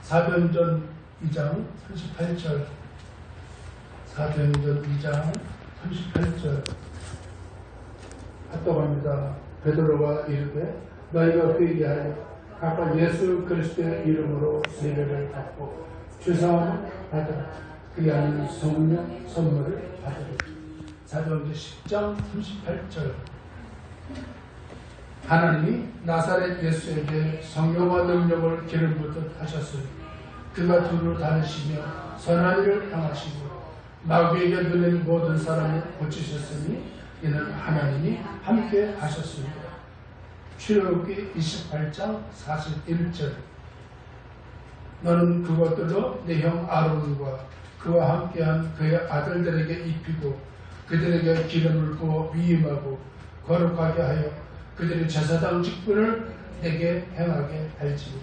사도행전 2장 38절, 사도행전 2장 38절 합독합니다. 베드로가 이르되 너희가 그에게 하여 각각 예수 그리스도의 이름으로 세례를 받고 죄사함을 받으라. 그게 아닌 성령 선물을 받으라. 사도행전 10장 38절 하나님이 나사렛 예수에게 성령과 능력을 기름 붓듯 하셨으니 그가 두루 다니시며 선한 일을 행하시고 마귀에게 눌린 모든 사람을 고치셨으니 이는 하나님이 함께 하셨습니다. 출애굽기 28장 41절 너는 그것들로 내 형 아론과 그와 함께한 그의 아들들에게 입히고 그들에게 기름을 부어 위임하고 거룩하게 하여 그들의 제사장 직분을 내게 행하게 할지니.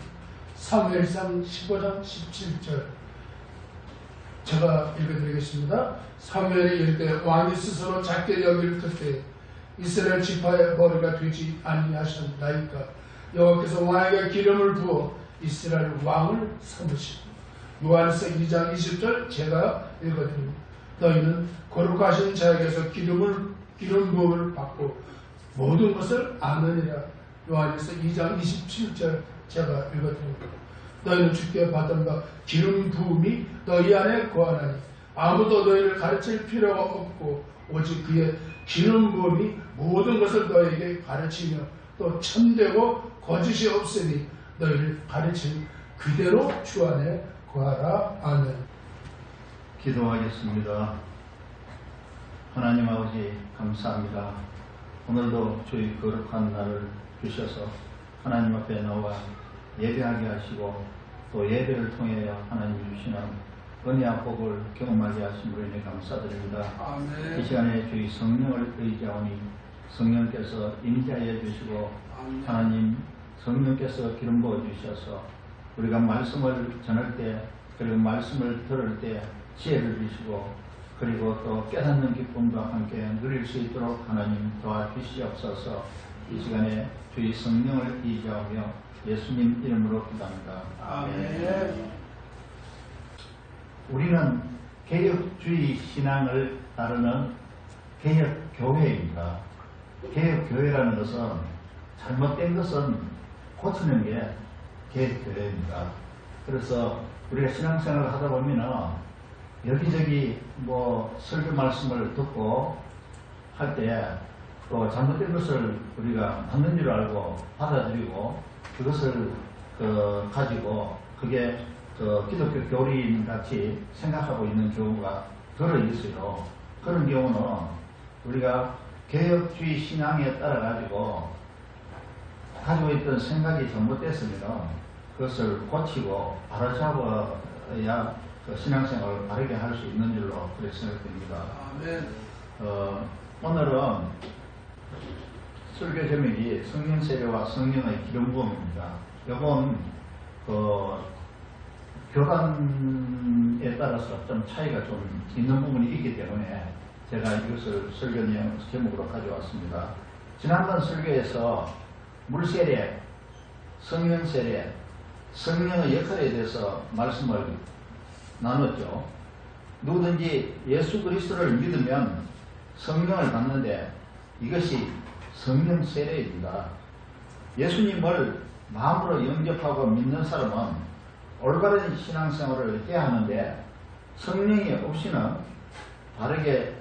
사무엘상 15장 17절 제가 읽어드리겠습니다. 사무엘이 이르되 왕이 스스로 작게 여길 그때 이스라엘 지파의 머리가 되지 아니하셨나이까. 여호와께서 왕에게 기름을 부어 이스라엘 왕을 삼으시고. 요한서 2장 20절 제가 읽어드립니다. 너희는 거룩하신 자에게서 기름 부음을 받고 모든 것을 아느니라. 요한서 2장 27절 제가 읽어드립니다. 너희는 주께 받은 바 기름 부음이 너희 안에 거하나니 아무도 너희를 가르칠 필요가 없고 오직 그의 기름 부음이 모든 것을 너희에게 가르치며 또 참되고 거짓이 없으니 너희를 가르친 그대로 주 안에 거하라. 아멘. 기도하겠습니다. 하나님 아버지 감사합니다. 오늘도 주의 거룩한 날을 주셔서 하나님 앞에 나와 예배하게 하시고 또 예배를 통하여 하나님 주시는 은혜와 복을 경험하게 하심으로 인해 감사드립니다. 아멘. 이 시간에 주의 성령을 의지하오니 성령께서 임재하여 주시고 하나님 성령께서 기름 부어 주셔서 우리가 말씀을 전할 때 그리고 말씀을 들을 때 지혜를 주시고 그리고 또 깨닫는 기쁨과 함께 누릴 수 있도록 하나님 도와주시옵소서. 이 시간에 주의 성령을 의지하며 예수님 이름으로 기도합니다. 아멘. 우리는 개혁주의 신앙을 따르는 개혁교회입니다. 개혁교회라는 것은 잘못된 것은 고치는 게 개혁교회입니다. 그래서 우리가 신앙생활을 하다 보면 여기저기 설교 말씀을 듣고 할 때 또 잘못된 것을 우리가 맞는 줄 알고 받아들이고 그것을 가지고 그게 기독교 교리인 같이 생각하고 있는 경우가 들어 있어요. 그런 경우는 우리가 개혁주의 신앙에 따라 가지고 있던 생각이 잘못됐으면 그것을 고치고 바로잡아야 신앙생활을 바르게 할 수 있는 줄로 그렇게 생각됩니다. 아멘. 오늘은 설교 제목이 성령 세례와 성령의 기름 부음입니다. 이건 교단에 따라서 좀 차이가 좀 있는 부분이 있기 때문에 제가 이것을 설교 제목으로 가져왔습니다. 지난번 설교에서 물세례, 성령 세례, 성령의 역할에 대해서 말씀을 나눴죠. 누구든지 예수 그리스도를 믿으면 성령을 받는데 이것이 성령 세례입니다. 예수님을 마음으로 영접하고 믿는 사람은 올바른 신앙생활을 해야 하는데 성령이 없이는 바르게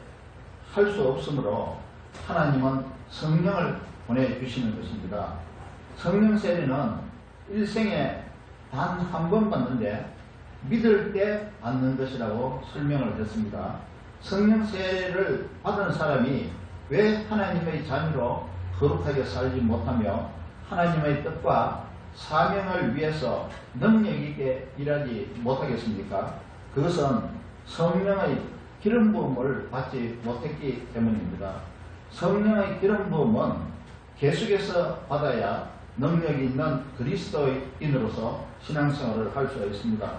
할 수 없으므로 하나님은 성령을 보내주시는 것입니다. 성령 세례는 일생에 단 한 번 받는데 믿을 때 받는 것이라고 설명을 했습니다. 성령 세례를 받은 사람이 왜 하나님의 자녀로 거룩하게 살지 못하며 하나님의 뜻과 사명을 위해서 능력 있게 일하지 못하겠습니까? 그것은 성령의 기름 부음을 받지 못했기 때문입니다. 성령의 기름 부음은 계속해서 받아야 능력 있는 그리스도인으로서 신앙생활을 할 수가 있습니다.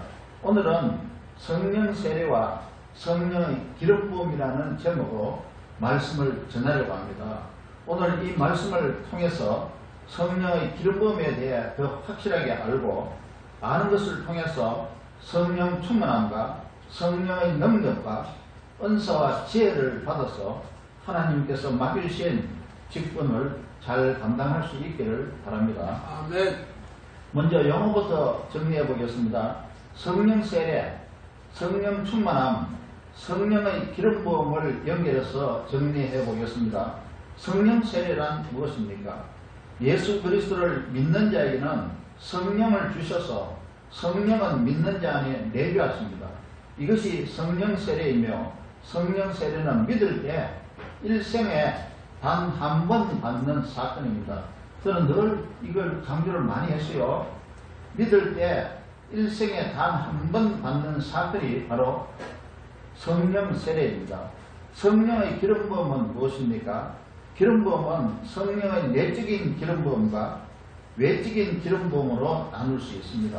오늘은 성령 세례와 성령의 기름 부음이라는 제목으로 말씀을 전하려고 합니다. 오늘 이 말씀을 통해서 성령의 기름 부음에 대해 더 확실하게 알고 아는 것을 통해서 성령 충만함과 성령의 능력과 은사와 지혜를 받아서 하나님께서 맡기신 직분을 잘 감당할 수 있기를 바랍니다. 아멘. 먼저 영어부터 정리해 보겠습니다. 성령 세례, 성령 충만함, 성령의 기름 부음을 연결해서 정리해 보겠습니다. 성령 세례란 무엇입니까? 예수 그리스도를 믿는 자에게는 성령을 주셔서 성령은 믿는 자 안에 내주하십니다. 이것이 성령 세례이며, 성령 세례는 믿을 때 일생에 단 한 번 받는 사건입니다. 저는 늘 이걸 강조를 많이 했어요. 믿을 때 일생에 단 한 번 받는 사건이 바로 성령 세례입니다. 성령의 기름 부음은 무엇입니까? 기름 부음은 성령의 내적인 기름 부음과 외적인 기름 부음으로 나눌 수 있습니다.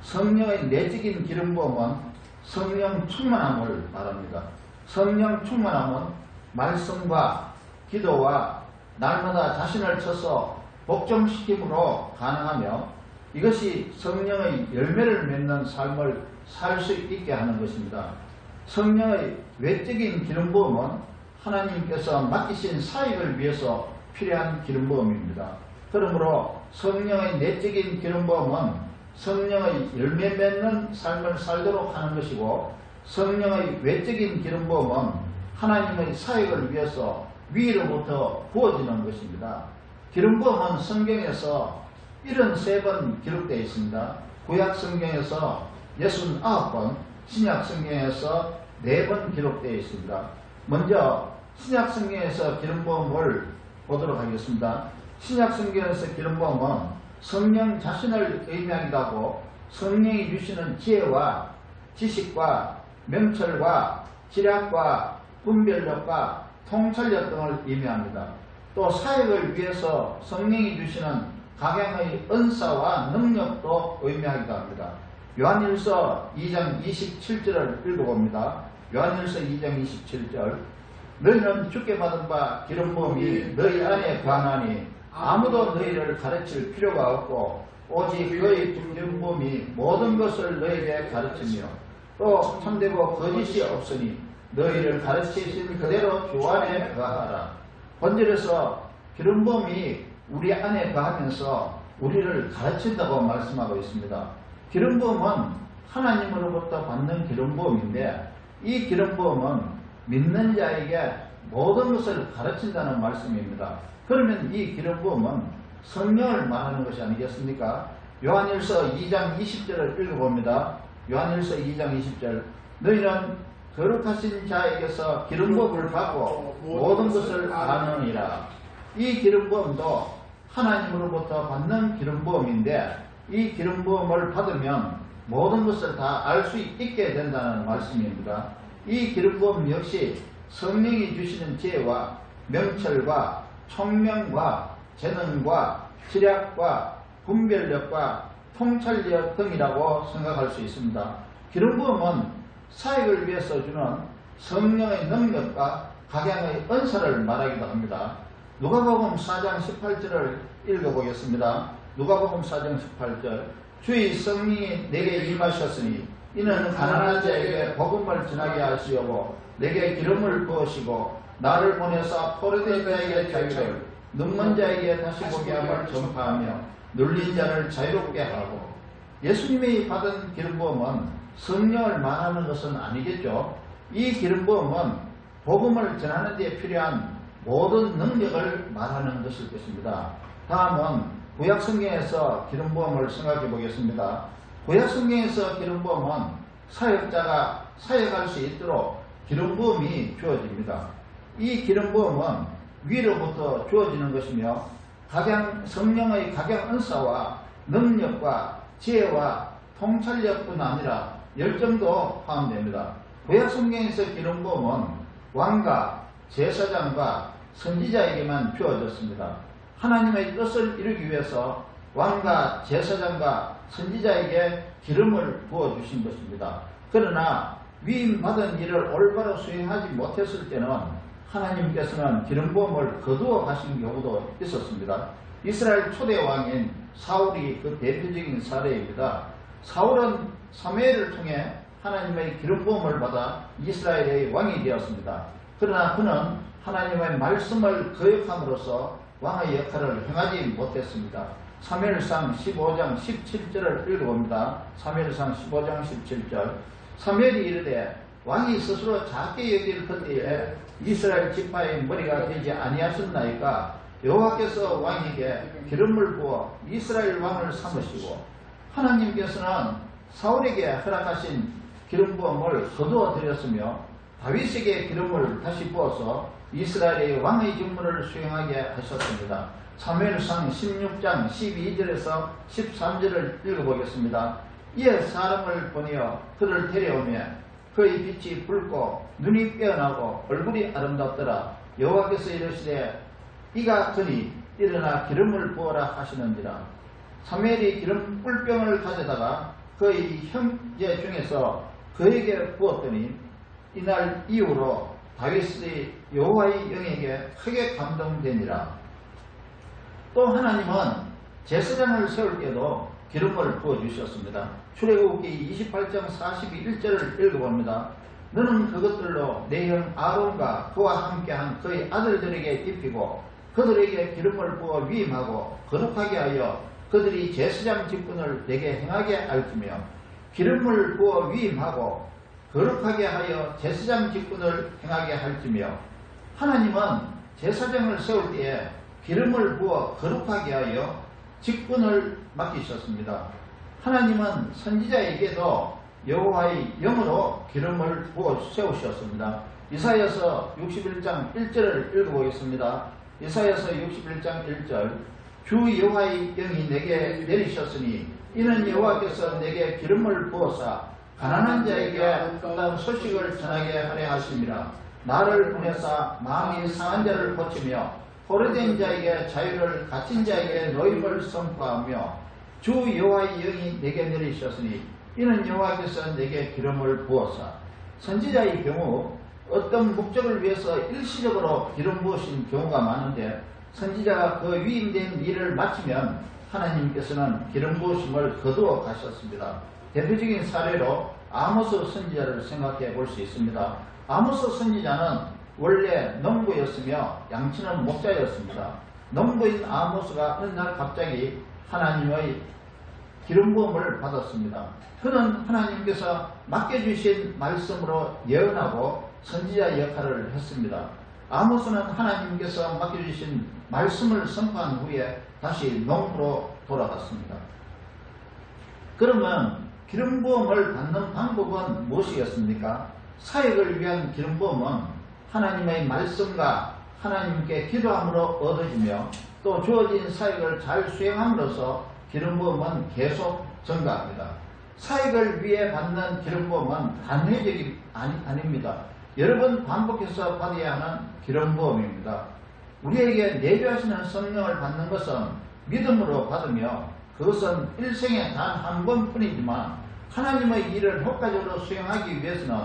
성령의 내적인 기름 부음은 성령 충만함을 말합니다. 성령 충만함은 말씀과 기도와 날마다 자신을 쳐서 복종시킴으로 가능하며, 이것이 성령의 열매를 맺는 삶을 살 수 있게 하는 것입니다. 성령의 외적인 기름 부음은 하나님께서 맡기신 사역을 위해서 필요한 기름 부음입니다. 그러므로 성령의 내적인 기름 부음은 성령의 열매 맺는 삶을 살도록 하는 것이고, 성령의 외적인 기름 부음은 하나님의 사역을 위해서 위로부터 부어지는 것입니다. 기름 부음은 성경에서 73번 기록되어 있습니다. 구약 성경에서 69번, 신약 성경에서 4번 기록되어 있습니다. 먼저 신약 성경에서 기름 부음을 보도록 하겠습니다. 신약 성경에서 기름 부음은 성령 자신을 의미하기도 하고, 성령이 주시는 지혜와 지식과 명철과 지략과 분별력과 통찰력 등을 의미합니다. 또 사역을 위해서 성령이 주시는 각양의 은사와 능력도 의미하기도 합니다. 요한일서 2장 27절을 읽어봅니다. 요한일서 2장 27절. 너희는 주께 받은 바 기름 부음이 너희 안에 거하나니 아무도 너희를 가르칠 필요가 없고, 오직 그의 기름 부음이 모든 것을 너희에게 가르치며, 또 참되고 거짓이 없으니 너희를 가르치신 그대로 주 안에 거하라. 본절에서 기름 부음이 우리 안에 거하면서 우리를 가르친다고 말씀하고 있습니다. 기름 부음은 하나님으로부터 받는 기름 부음인데, 이 기름 부음은 믿는 자에게 모든 것을 가르친다는 말씀입니다. 그러면 이 기름 부음은 성령을 말하는 것이 아니겠습니까? 요한일서 2장 20절을 읽어봅니다. 요한일서 2장 20절. 너희는 거룩하신 자에게서 기름 부음을 받고 모든 것을 아느니라. 이 기름 부음도 하나님으로부터 받는 기름 부음인데, 이 기름 부음을 받으면 모든 것을 다 알 수 있게 된다는 말씀입니다. 이 기름 부음 역시 성령이 주시는 지혜와 명철과 총명과 재능과 지략과 분별력과 통찰력 등이라고 생각할 수 있습니다. 기름 부음은 사역을 위해서 주는 성령의 능력과 각양의 은사를 말하기도 합니다. 누가복음 4장 18절을 읽어보겠습니다. 누가복음 4장 18절. 주의 성령이 내게 임하셨으니 이는 가난한 자에게 복음을 전하게 하시려고 내게 기름을 부으시고 나를 보내사 포로된 자에게 자유를, 눈먼 자에게 다시 보게 함을 전파하며 눌린 자를 자유롭게 하고. 예수님이 받은 기름 부음은 성령을 말하는 것은 아니겠죠. 이 기름 부음은 복음을 전하는 데 필요한 모든 능력을 말하는 것일 것입니다. 다음은 구약 성경에서 기름 부음을 생각해 보겠습니다. 구약 성경에서 기름 부음은 사역자가 사역할 수 있도록 기름 부음이 주어집니다. 이 기름 부음은 위로부터 주어지는 것이며, 성령의 각양 은사와 능력과 지혜와 통찰력뿐 아니라 열정도 포함됩니다. 구약 성경에서 기름 부음은 왕과 제사장과 선지자에게만 주어졌습니다. 하나님의 뜻을 이루기 위해서 왕과 제사장과 선지자에게 기름을 부어주신 것입니다. 그러나 위임받은 일을 올바로 수행하지 못했을 때는 하나님께서는 기름 부음을 거두어 가신 경우도 있었습니다. 이스라엘 초대 왕인 사울이 그 대표적인 사례입니다. 사울은 사무엘을 통해 하나님의 기름 부음을 받아 이스라엘의 왕이 되었습니다. 그러나 그는 하나님의 말씀을 거역함으로써 왕의 역할을 행하지 못했습니다. 사무엘상 15장 17절을 읽어봅니다. 사무엘상 15장 17절. 사무엘이 이르되 왕이 스스로 작게 여길 그때에 이스라엘 지파의 머리가 되지 아니하셨나이까. 여호와께서 왕에게 기름을 부어 이스라엘 왕을 삼으시고 하나님께서는 사울에게 허락하신 기름 부음을 거두어 드렸으며 다윗에게 기름을 다시 부어서 이스라엘의 왕의 직무를 수행하게 하셨습니다. 사무엘상 16장 12절에서 13절을 읽어보겠습니다. 이에 사람을 보내어 그를 데려오며 그의 빛이 붉고 눈이 깨어나고 얼굴이 아름답더라. 여호와께서 이르시되 이가 그니 일어나 기름을 부어라 하시는지라. 사무엘이 기름 꿀병을 가져다가 그의 형제 중에서 그에게 부었더니 이날 이후로 다윗의 여호와의 영에게 크게 감동되니라. 또 하나님은 제사장을 세울 때도 기름을 부어주셨습니다. 출애굽기 28장 41절을 읽어봅니다. 너는 그것들로 내 형 아론과 그와 함께한 그의 아들들에게 입히고 그들에게 기름을 부어 위임하고 거룩하게 하여 그들이 제사장 직분을 내게 행하게 할지며 기름을 부어 위임하고 거룩하게 하여 제사장 직분을 행하게 할지며. 하나님은 제사장을 세울 때에 기름을 부어 거룩하게 하여 직분을 맡기셨습니다. 하나님은 선지자에게도 여호와의 영으로 기름을 부어 세우셨습니다. 이사야서 61장 1절을 읽어보겠습니다. 이사야서 61장 1절. 주 여호와의 영이 내게 내리셨으니 이는 여호와께서 내게 기름을 부어사 가난한 자에게 아름다운 소식을 전하게 하려 하심이라. 나를 보내사 마음이 상한 자를 고치며 포로된 자에게 자유를, 갇힌 자에게 노임을 선포하며 주 여호와의 영이 내게 내리셨으니 이는 여호와께서 내게 기름을 부어사. 선지자의 경우 어떤 목적을 위해서 일시적으로 기름 부으신 경우가 많은데 선지자가 그 위임된 일을 마치면 하나님께서는 기름 부으심을 거두어 가셨습니다. 대표적인 사례로 아모스 선지자를 생각해 볼 수 있습니다. 아모스 선지자는 원래 농부였으며 양치는 목자였습니다. 농부인 아모스가 어느 날 갑자기 하나님의 기름 부음을 받았습니다. 그는 하나님께서 맡겨주신 말씀으로 예언하고 선지자 역할을 했습니다. 아모스는 하나님께서 맡겨주신 말씀을 선포한 후에 다시 농부로 돌아갔습니다. 그러면 기름 부음을 받는 방법은 무엇이겠습니까? 사역을 위한 기름 부음은 하나님의 말씀과 하나님께 기도함으로 얻어지며 또 주어진 사역을 잘 수행함으로써 기름 부음은 계속 증가합니다. 사역을 위해 받는 기름 부음은 단회적이 아닙니다. 여러 번 반복해서 받아야 하는 기름 부음입니다. 우리에게 내주하시는 성령을 받는 것은 믿음으로 받으며 그것은 일생에 단 한 번뿐이지만 하나님의 일을 효과적으로 수행하기 위해서는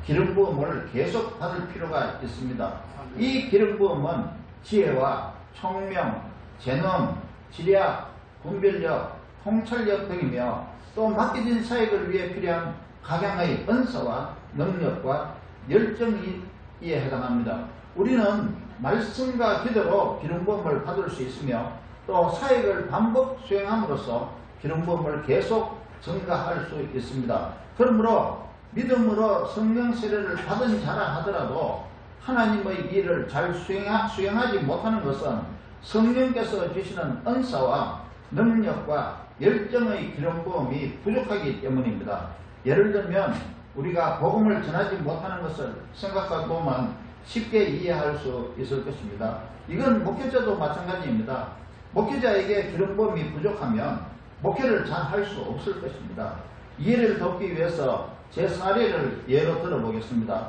기름 부음을 계속 받을 필요가 있습니다. 이 기름 부음은 지혜와 총명, 재능, 지략, 분별력, 통찰력 등이며 또 맡겨진 사역을 위해 필요한 각양의 은사와 능력과 열정에 해당합니다. 우리는 말씀과 기도로 기름 부음을 받을 수 있으며 또 사역을 반복 수행함으로써 기름 부음을 계속 증가할 수 있습니다. 그러므로 믿음으로 성령 세례를 받은 자라 하더라도 하나님의 일을 잘 수행하지 못하는 것은 성령께서 주시는 은사와 능력과 열정의 기름 부음이 부족하기 때문입니다. 예를 들면 우리가 복음을 전하지 못하는 것을 생각해 보면 쉽게 이해할 수 있을 것입니다. 이건 목회자도 마찬가지입니다. 목회자에게 기름 부음이 부족하면 목회를 잘 할 수 없을 것입니다. 이해를 돕기 위해서 제 사례를 예로 들어보겠습니다.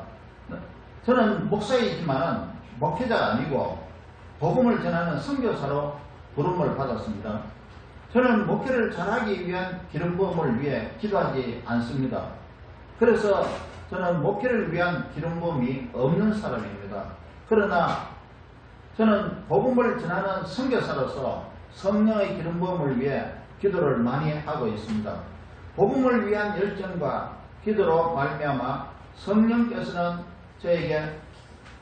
저는 목사이지만 목회자가 아니고 복음을 전하는 선교사로 부름을 받았습니다. 저는 목회를 잘하기 위한 기름 부음을 위해 기도하지 않습니다. 그래서 저는 목회를 위한 기름 부음이 없는 사람입니다. 그러나 저는 복음을 전하는 선교사로서 성령의 기름 부음을 위해 기도를 많이 하고 있습니다. 복음을 위한 열정과 기도로 말미암아 성령께서는 저에게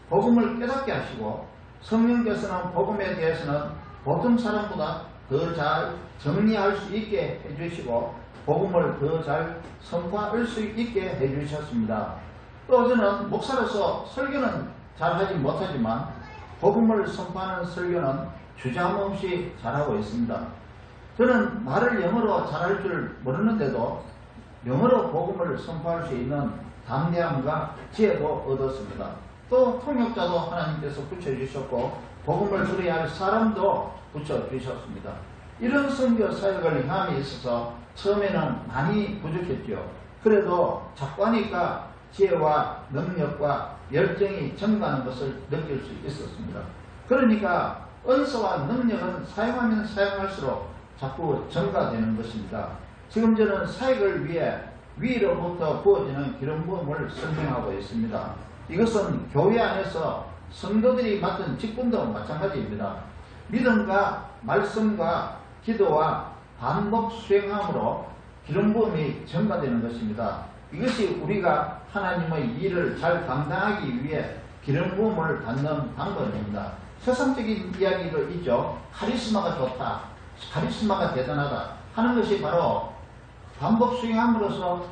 복음을 깨닫게 하시고 성령께서는 복음에 대해서는 보통 사람보다 더 잘 정리할 수 있게 해주시고 복음을 더 잘 선포할 수 있게 해주셨습니다. 또 저는 목사로서 설교는 잘하지 못하지만 복음을 선포하는 설교는 주저함없이 잘하고 있습니다. 저는 말을 영어로 잘할 줄 모르는데도 영어로 복음을 선포할 수 있는 담대함과 지혜도 얻었습니다. 또 통역자도 하나님께서 붙여주셨고 복음을 들어야 할 사람도 붙여주셨습니다. 이런 선교 사역을 향해 있어서 처음에는 많이 부족했죠. 그래도 자꾸 하니까 지혜와 능력과 열정이 증가하는 것을 느낄 수 있었습니다. 그러니까 은사와 능력은 사용하면 사용할수록 자꾸 증가되는 것입니다. 지금 저는 사역을 위해 위로부터 부어지는 기름 부음을 설명하고 있습니다. 이것은 교회 안에서 성도들이 맡은 직분도 마찬가지입니다. 믿음과 말씀과 기도와 반복 수행함으로 기름 부음이 증가되는 것입니다. 이것이 우리가 하나님의 일을 잘 감당하기 위해 기름 부음을 받는 방법입니다. 세상적인 이야기도 있죠. 카리스마가 좋다, 카리스마가 대단하다 하는 것이 바로 반복 수행함으로써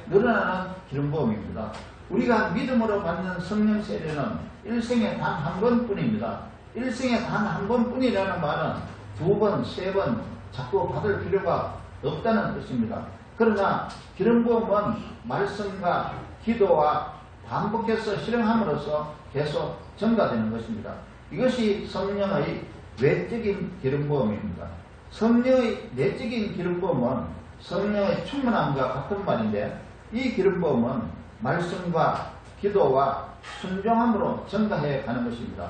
늘어나는 기름 부음입니다. 우리가 믿음으로 받는 성령 세례는 일생에 단 한 번뿐입니다. 일생에 단 한 번뿐이라는 말은 두 번, 세 번 자꾸 받을 필요가 없다는 뜻입니다. 그러나 기름 부음은 말씀과 기도와 반복해서 실행함으로써 계속 증가되는 것입니다. 이것이 성령의 외적인 기름 부음입니다. 성령의 내적인 기름 부음은 성령의 충만함과 같은 말인데 이 기름 부음은 말씀과 기도와 순종함으로 증가해 가는 것입니다.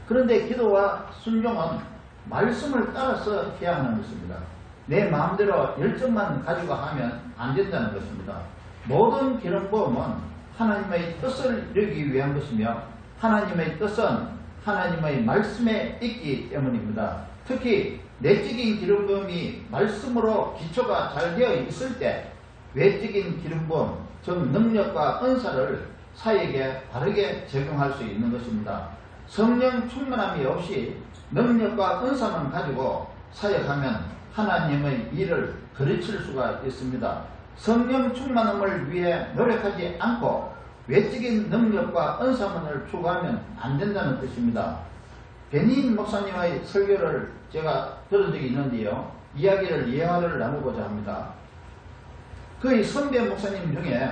그런데 기도와 순종은 말씀을 따라서 해야 하는 것입니다. 내 마음대로 열정만 가지고 하면 안 된다는 것입니다. 모든 기름 부음은 하나님의 뜻을 이루기 위한 것이며 하나님의 뜻은 하나님의 말씀에 있기 때문입니다. 특히 내적인 기름 부음이 말씀으로 기초가 잘 되어 있을 때 외적인 기름 부음, 즉 능력과 은사를 사역에 바르게 적용할 수 있는 것입니다. 성령 충만함이 없이 능력과 은사만 가지고 사역하면 하나님의 일을 거르칠 수가 있습니다. 성령 충만함을 위해 노력하지 않고 외적인 능력과 은사만을 추구하면 안 된다는 뜻입니다. 베닌 목사님의 설교를 제가 들은 적이 있는데요. 예화를 나누고자 합니다. 그의 선배 목사님 중에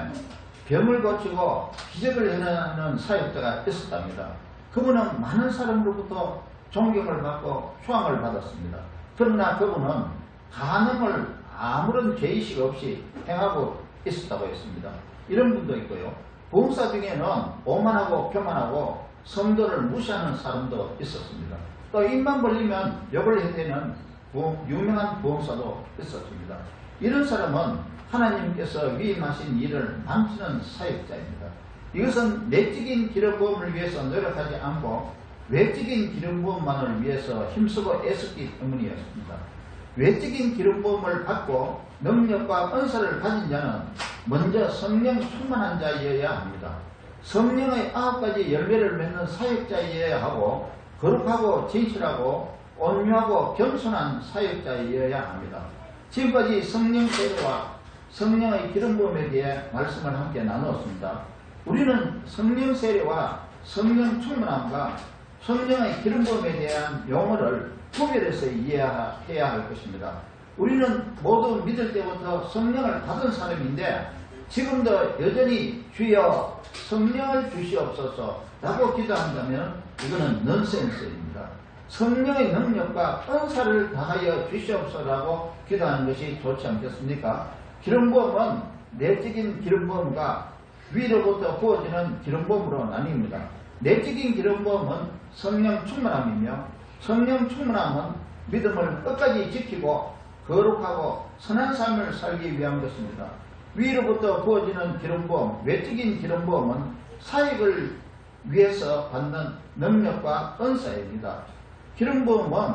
병을 고치고 기적을 해내는 사역자가 있었답니다. 그분은 많은 사람으로부터 존경을 받고 초항을 받았습니다. 그러나 그분은 간음을 아무런 죄의식 없이 행하고 있었다고 했습니다. 이런 분도 있고요. 보험사 중에는 오만하고 교만하고 성도를 무시하는 사람도 있었습니다. 또 입만 벌리면 욕을 해대는 유명한 보험사도 있었습니다. 이런 사람은 하나님께서 위임하신 일을 망치는 사역자입니다. 이것은 내적인 기름 부음을 위해서 노력하지 않고 외적인 기름 부음만을 위해서 힘쓰고 애썼기 때문이었습니다. 외적인 기름 부음을 받고 능력과 은사를 가진 자는 먼저 성령 충만한 자이어야 합니다. 성령의 9가지 열매를 맺는 사역자이어야 하고 거룩하고 진실하고 온유하고 겸손한 사역자이어야 합니다. 지금까지 성령 세례와 성령의 기름 부음에 대해 말씀을 함께 나누었습니다. 우리는 성령 세례와 성령 충만함과 성령의 기름 부음에 대한 용어를 구별해서 이해해야 할 것입니다. 우리는 모두 믿을 때부터 성령을 받은 사람인데 지금도 여전히 주여 성령을 주시옵소서 라고 기도한다면 이거는 넌센스입니다. 성령의 능력과 은사를 다하여 주시옵소서라고 기도하는 것이 좋지 않겠습니까? 기름 부음은 내적인 기름 부음과 위로부터 부어지는 기름 부음으로 나뉩니다. 내적인 기름 부음은 성령 충만함이며 성령 충만함은 믿음을 끝까지 지키고 거룩하고 선한 삶을 살기 위한 것입니다. 위로부터 부어지는 기름 부음, 외적인 기름 부음은 사역을 위해서 받는 능력과 은사입니다. 기름 부음은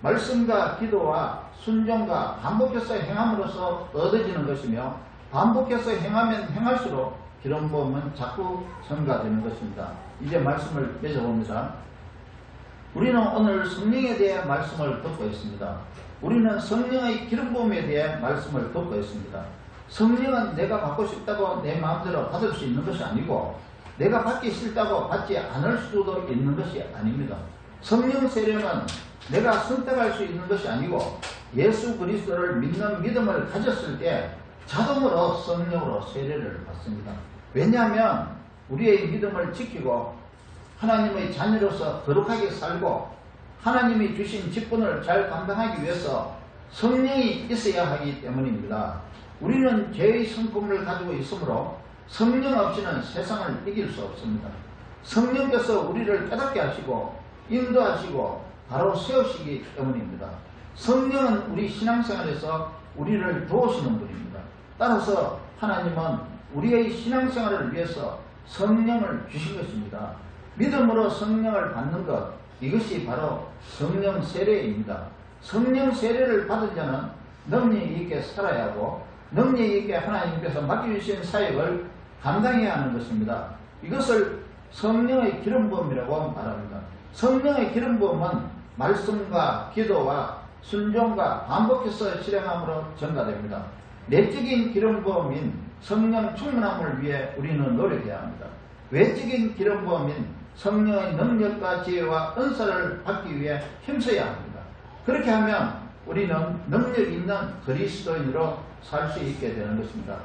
말씀과 기도와 순종과 반복해서 행함으로써 얻어지는 것이며 반복해서 행하면 행할수록 기름 부음은 자꾸 증가되는 것입니다. 이제 말씀을 맺어봅니다. 우리는 오늘 성령에 대해 말씀을 듣고 있습니다. 우리는 성령의 기름 부음에 대해 말씀을 듣고 있습니다. 성령은 내가 받고 싶다고 내 마음대로 받을 수 있는 것이 아니고 내가 받기 싫다고 받지 않을 수도 있는 것이 아닙니다. 성령 세례는 내가 선택할 수 있는 것이 아니고 예수 그리스도를 믿는 믿음을 가졌을 때 자동으로 성령으로 세례를 받습니다. 왜냐하면 우리의 믿음을 지키고 하나님의 자녀로서 거룩하게 살고 하나님이 주신 직분을 잘 감당하기 위해서 성령이 있어야 하기 때문입니다. 우리는 죄의 성품을 가지고 있으므로 성령 없이는 세상을 이길 수 없습니다. 성령께서 우리를 깨닫게 하시고 인도하시고 바로 세우시기 때문입니다. 성령은 우리 신앙생활에서 우리를 도우시는 분입니다. 따라서 하나님은 우리의 신앙생활을 위해서 성령을 주신 것입니다. 믿음으로 성령을 받는 것, 이것이 바로 성령 세례입니다. 성령 세례를 받은 자는 능력 있게 살아야 하고 능력 있게 하나님께서 맡겨주신 사역을 감당해야 하는 것입니다. 이것을 성령의 기름 부음이라고 말합니다. 성령의 기름 부음은 말씀과 기도와 순종과 반복해서 실행함으로 전가됩니다. 내적인 기름 부음인 성령 충만함을 위해 우리는 노력해야 합니다. 외적인 기름 부음인 성령의 능력과 지혜와 은사를 받기 위해 힘써야 합니다. 그렇게 하면 우리는 능력 있는 그리스도인으로 살 수 있게 되는 것입니다.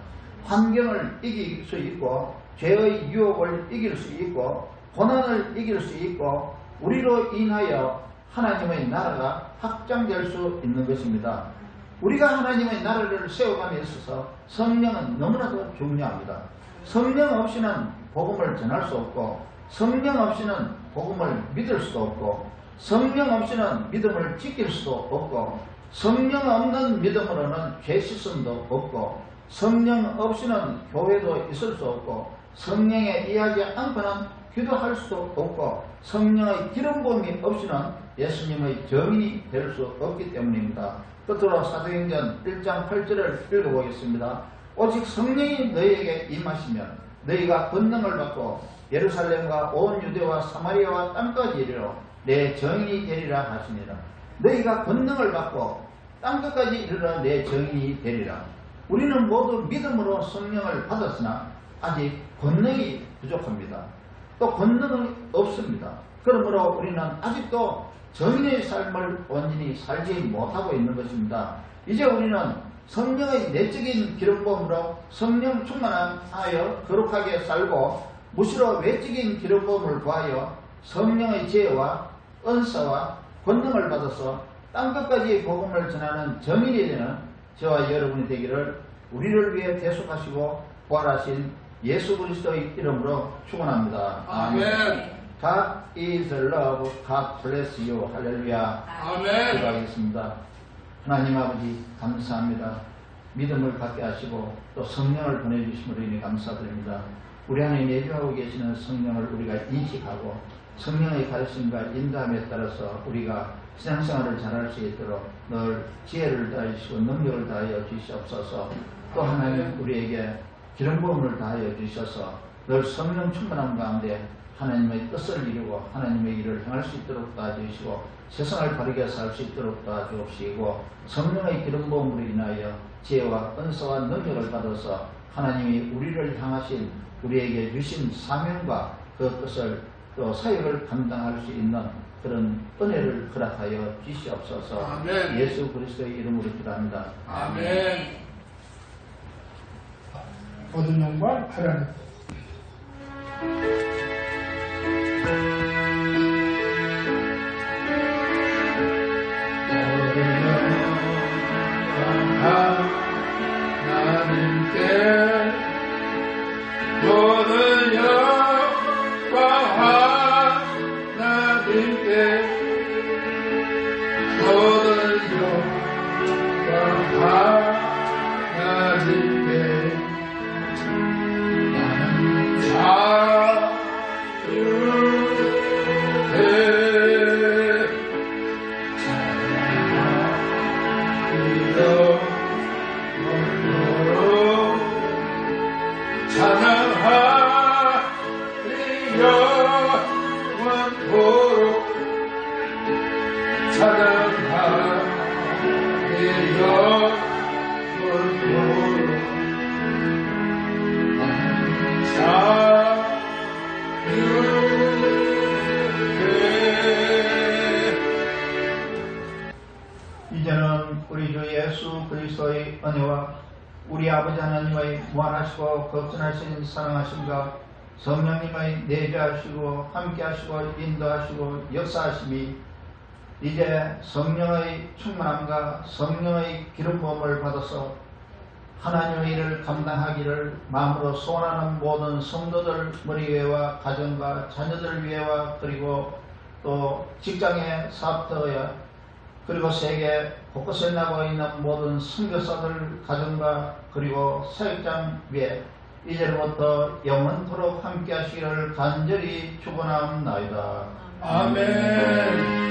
환경을 이길 수 있고 죄의 유혹을 이길 수 있고 고난을 이길 수 있고 우리로 인하여 하나님의 나라가 확장될 수 있는 것입니다. 우리가 하나님의 나라를 세워감에 있어서 성령은 너무나도 중요합니다. 성령 없이는 복음을 전할 수 없고 성령 없이는 복음을 믿을 수도 없고 성령 없이는 믿음을 지킬 수도 없고 성령 없는 믿음으로는 죄 씻음도 없고 성령 없이는 교회도 있을 수 없고 성령에 의하지 않고는 기도할 수도 없고 성령의 기름 부음이 없이는 예수님의 증인이 될 수 없기 때문입니다. 끝으로 사도행전 1장 8절을 읽어보겠습니다. 오직 성령이 너희에게 임하시면 너희가 권능을 받고 예루살렘과 온 유대와 사마리아와 땅까지 이르러 내 증인이 되리라 하시니라. 너희가 권능을 받고 땅끝까지 이르러 내 증인이 되리라. 우리는 모두 믿음으로 성령을 받았으나 아직 권능이 부족합니다. 또 권능은 없습니다. 그러므로 우리는 아직도 정인의 삶을 온전히 살지 못하고 있는 것입니다. 이제 우리는 성령의 내적인 기름 부음으로 성령 충만하여 거룩하게 살고 무시로 외적인 기름 부음을 구하여 성령의 지혜와 은사와 권능을 받아서 땅끝까지 복음을 전하는 정인이 되는 저와 여러분이 되기를 우리를 위해 대속하시고 부활하신 예수 그리스도의 이름으로 축원합니다. 아멘. God is love. God bless you. 할렐루야. 아멘. 기도하겠습니다. 하나님 아버지 감사합니다. 믿음을 갖게 하시고 또 성령을 보내주심으로 인해 감사드립니다. 우리 안에 내주하고 계시는 성령을 우리가 인식하고 성령의 가르침과 인도함에 따라서 우리가 신앙생활을 잘할 수 있도록 늘 지혜를 다하시고 능력을 다하여 주시옵소서. 또 하나님 우리에게 기름 부음을 다하여 주셔서 늘 성령 충만함 가운데 하나님의 뜻을 이루고 하나님의 일을 행할 수 있도록 도와주시고 세상을 바르게 살 수 있도록 도와주옵시고 성령의 기름 부음으로 인하여 지혜와 은사와 능력을 받아서 하나님이 우리를 향하신 우리에게 주신 사명과 그 뜻을 또 사역을 감당할 수 있는 그런 은혜를 허락하여 주시옵소서. 아멘. 예수 그리스도의 이름으로 기도합니다. 아멘. 모든 영광 하나님. 하나님께 모든 영광 하나님께 모든 영광 하나님께 이제는 우리 주 예수 그리스도의 은혜와 우리 아버지 하나님의 무한하시고 걱정하신 사랑하심과 성령님의 내주하시고 함께하시고 인도하시고 역사하심이 이제 성령의 충만함과 성령의 기름 부음을 받아서 하나님의 일을 감당하기를 마음으로 소원하는 모든 성도들 머리 위에와 가정과 자녀들 위에와 그리고 또 직장의 사업터에 그리고 세계 곳곳에 나고 있는 모든 선교사들 가정과 그리고 사역장 위에 이제부터 영원토록 함께 하시기를 간절히 축원합니다. 아멘.